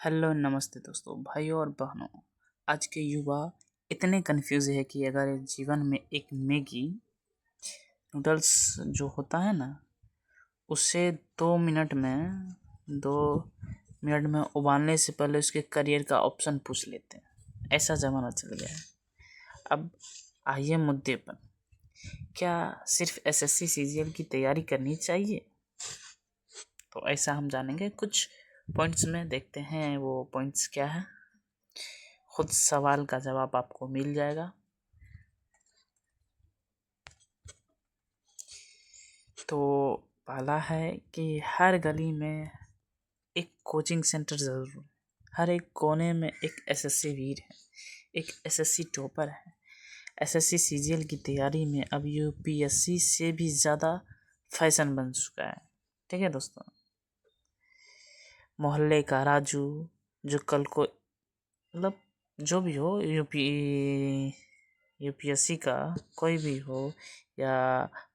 Hello नमस्ते दोस्तों, भाइयों और बहनों। आज के युवा इतने कंफ्यूज है कि अगर जीवन में एक मैगी नूडल्स जो होता है ना, उसे 2 मिनट में उबालने से पहले उसके करियर का ऑप्शन पूछ लेते हैं। ऐसा ज़माना चल गया है। अब आइए मुद्दे पर। क्या सिर्फ एसएससी सीजीएल की तैयारी करनी चाहिए? तो ऐसा हम जानेंगे कुछ पॉइंट्स में। देखते हैं वो पॉइंट्स क्या है। खुद सवाल का जवाब आपको मिल जाएगा। तो पहला है कि हर गली में एक कोचिंग सेंटर ज़रूर है। हर एक कोने में एक एसएससी वीर है, एक एसएससी टॉपर है। एसएससी सीजीएल की तैयारी में अब यूपीएससी से भी ज़्यादा फैशन बन चुका है। ठीक है दोस्तों। मोहल्ले का राजू जो कल को मतलब जो भी हो यूपीएससी का कोई भी हो या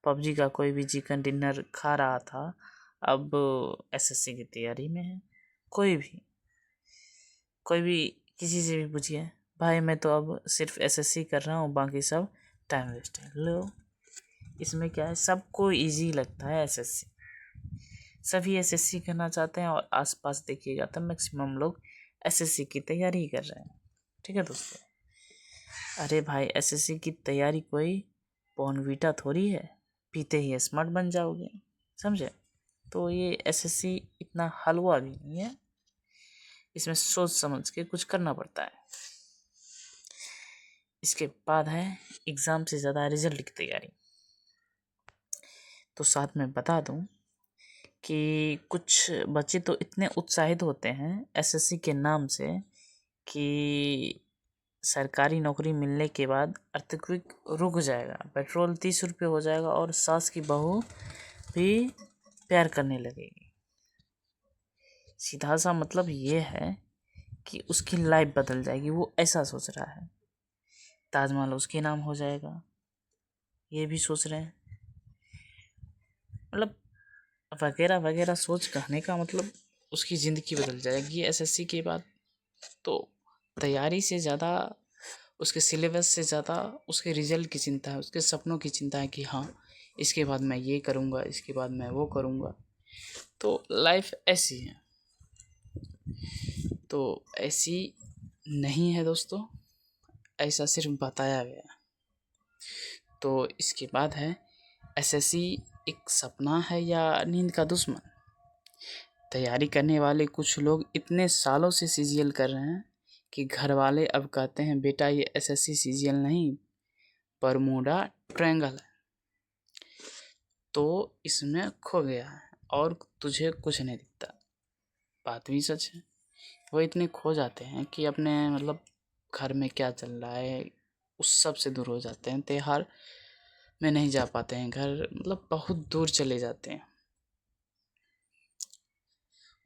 पबजी का कोई भी चिकन डिनर खा रहा था, अब एसएससी की तैयारी में है। कोई भी किसी से भी पूछिए, भाई मैं तो अब सिर्फ एसएससी कर रहा हूँ, बाकी सब टाइम वेस्ट है। लो, इसमें क्या है, सबको इजी लगता है एसएससी। सभी एसएससी करना चाहते हैं और आसपास देखिएगा तो मैक्सिमम लोग एसएससी की तैयारी कर रहे हैं। ठीक है दोस्तों। अरे भाई, एसएससी की तैयारी कोई बॉर्नवीटा थोड़ी है, पीते ही स्मार्ट बन जाओगे, समझे? तो ये एसएससी इतना हलवा भी नहीं है, इसमें सोच समझ के कुछ करना पड़ता है। इसके बाद है एग्ज़ाम से ज़्यादा रिजल्ट की तैयारी। तो साथ में बता दूं कि कुछ बच्चे तो इतने उत्साहित होते हैं एसएससी के नाम से कि सरकारी नौकरी मिलने के बाद अर्थक्वेक रुक जाएगा, पेट्रोल 30 रुपये हो जाएगा और सास की बहू भी प्यार करने लगेगी। सीधा सा मतलब ये है कि उसकी लाइफ बदल जाएगी, वो ऐसा सोच रहा है। ताजमहल उसके नाम हो जाएगा, ये भी सोच रहे हैं। मतलब वगैरह वगैरह सोच कहने का मतलब उसकी ज़िंदगी बदल जाएगी एसएससी के बाद। तो तैयारी से ज़्यादा, उसके सिलेबस से ज़्यादा उसके रिजल्ट की चिंता है, उसके सपनों की चिंता है कि हाँ, इसके बाद मैं ये करूँगा, इसके बाद मैं वो करूँगा। तो लाइफ ऐसी है। तो ऐसी नहीं है दोस्तों, ऐसा सिर्फ बताया गया। तो इसके बाद है एसएससी एक सपना है या नींद का दुश्मन। तैयारी करने वाले कुछ लोग इतने सालों से सीजीएल कर रहे हैं कि घर वाले अब कहते हैं, बेटा ये एसएससी सीजीएल नहीं, बरमूडा ट्रायंगल है। तो इसमें खो गया है और तुझे कुछ नहीं दिखता। बात भी सच है। वो इतने खो जाते हैं कि अपने मतलब घर में क्या चल रहा है उस सब से दूर हो जाते हैं। त्योहार में नहीं जा पाते हैं, घर मतलब बहुत दूर चले जाते हैं।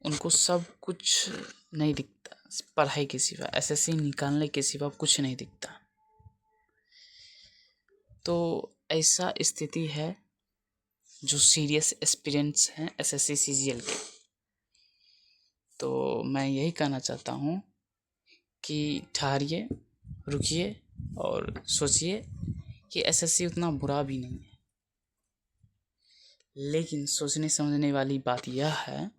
उनको सब कुछ नहीं दिखता, पढ़ाई के सिवा, एसएससी निकालने के सिवा कुछ नहीं दिखता। तो ऐसा स्थिति है जो सीरियस एस्पिरेंट्स हैं एसएससी सीजीएल के। तो मैं यही कहना चाहता हूँ कि ठहरिए, रुकिए और सोचिए कि एसएससी उतना बुरा भी नहीं है। लेकिन सोचने समझने वाली बात यह है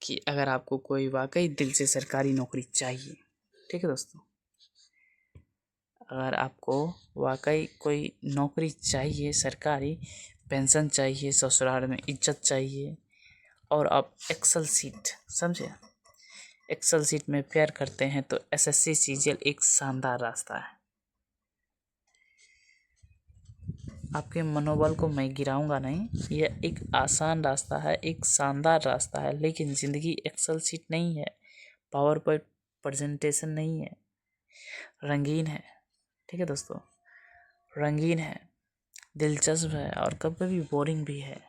कि अगर आपको कोई वाकई दिल से सरकारी नौकरी चाहिए, ठीक है दोस्तों, अगर आपको वाकई कोई नौकरी चाहिए, सरकारी पेंशन चाहिए, ससुराल में इज्जत चाहिए और आप एक्सेल सीट, समझे, एक्सेल सीट में प्यार करते हैं, तो एसएससी सीजीएल एक शानदार रास्ता है। आपके मनोबल को मैं गिराऊंगा नहीं, यह एक आसान रास्ता है, एक शानदार रास्ता है। लेकिन ज़िंदगी एक्सेल सीट नहीं है, पावर पॉइंट प्रेजेंटेशन नहीं है, रंगीन है। ठीक है दोस्तों, रंगीन है, दिलचस्प है और कभी कभी बोरिंग भी है,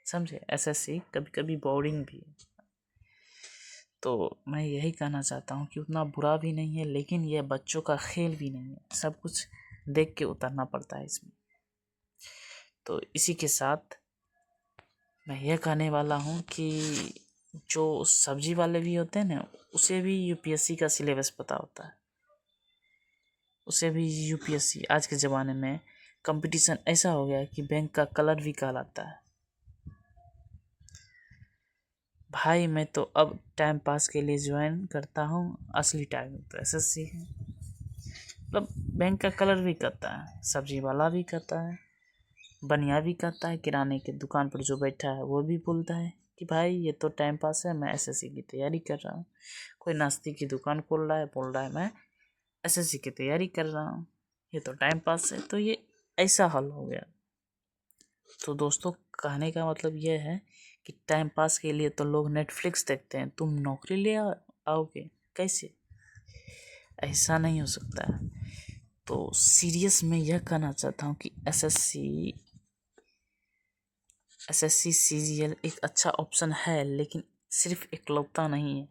समझे। एसएससी कभी कभी बोरिंग भी है। तो मैं यही कहना चाहता हूँ कि उतना बुरा भी नहीं है, लेकिन यह बच्चों का खेल भी नहीं है। सब कुछ देख के उतरना पड़ता है इसमें। तो इसी के साथ मैं यह कहने वाला हूँ कि जो सब्जी वाले भी होते हैं ना, उसे भी यूपीएससी का सिलेबस पता होता है, उसे भी यूपीएससी। आज के ज़माने में कंपटीशन ऐसा हो गया है कि बैंक का कलर भी कहलाता है। भाई मैं तो अब टाइम पास के लिए ज्वाइन करता हूँ, असली टाइम तो एसएससी है। मतलब बैंक का कलर भी करता है, सब्जी वाला भी करता है, बनिया भी करता है, किराने की दुकान पर जो बैठा है वो भी बोलता है कि भाई ये तो टाइम पास है, मैं एसएससी की तैयारी कर रहा हूँ। कोई नाश्ते की दुकान खोल रहा है, बोल रहा है मैं एसएससी की तैयारी कर रहा हूँ, ये तो टाइम पास है। तो ये ऐसा हल हो गया। तो दोस्तों कहने का मतलब ये है कि टाइम पास के लिए तो लोग नेटफ्लिक्स देखते हैं, तुम नौकरी ले आओगे कैसे? ऐसा नहीं हो सकता है। तो सीरियस में यह कहना चाहता हूँ कि एसएससी सीजीएल एक अच्छा ऑप्शन है, लेकिन सिर्फ इकलौता नहीं है,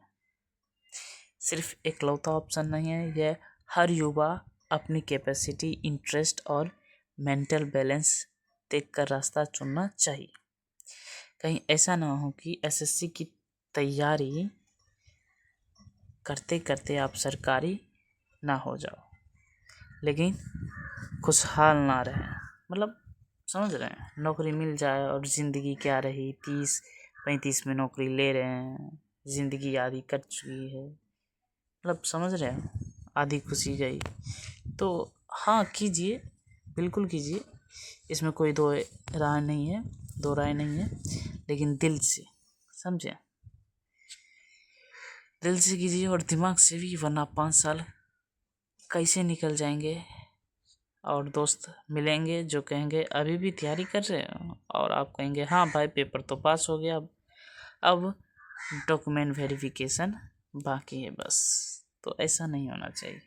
सिर्फ इकलौता ऑप्शन नहीं है। यह हर युवा अपनी कैपेसिटी, इंटरेस्ट और मेंटल बैलेंस देखकर रास्ता चुनना चाहिए। कहीं ऐसा ना हो कि एसएससी की तैयारी करते करते आप सरकारी ना हो जाओ, लेकिन खुशहाल ना रहे। मतलब समझ रहे हैं, नौकरी मिल जाए और ज़िंदगी क्या रही, 30-35 में नौकरी ले रहे हैं, ज़िंदगी आधी कट चुकी है। मतलब समझ रहे हैं, आधी खुशी गई। तो हाँ कीजिए, बिल्कुल कीजिए, इसमें कोई दो राय नहीं है, दो राय नहीं है, लेकिन दिल से समझे, दिल से कीजिए और दिमाग से भी, वरना 5 साल कैसे निकल जाएंगे। और दोस्त मिलेंगे जो कहेंगे अभी भी तैयारी कर रहे हो, और आप कहेंगे हाँ भाई पेपर तो पास हो गया, अब डॉक्यूमेंट वेरिफिकेशन बाकी है बस। तो ऐसा नहीं होना चाहिए।